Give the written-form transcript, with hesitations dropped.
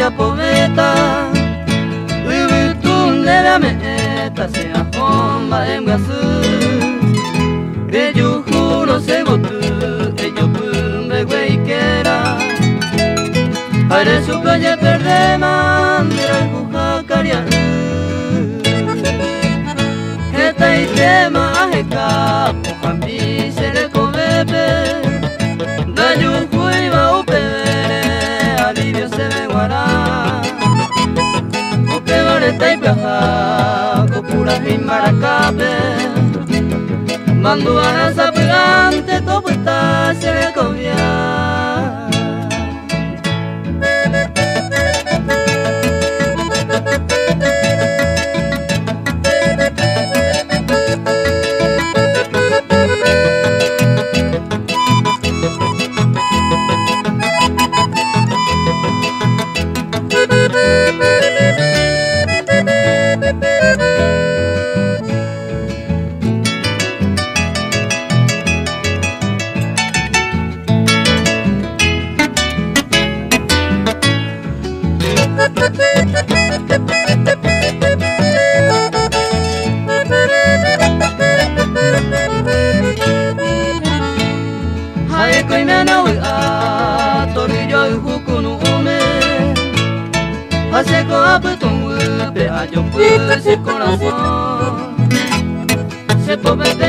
ya poveta Ubutun de la meta se ajomba en gasu Ellos juro se gotu ellos pumbe güeyquera Are su calle perde mandera y puja caria Eta y tema ajeka Pojampi se le comete Dayu juiva upere Alivio se me guará Upe vareta y plaja Copura y maracape Mando a la sapigante Topuesta se le confía Hai koi mena ui a tori yo huku no ume Hase ko apu tongu pe a yo pu se corazón Se povete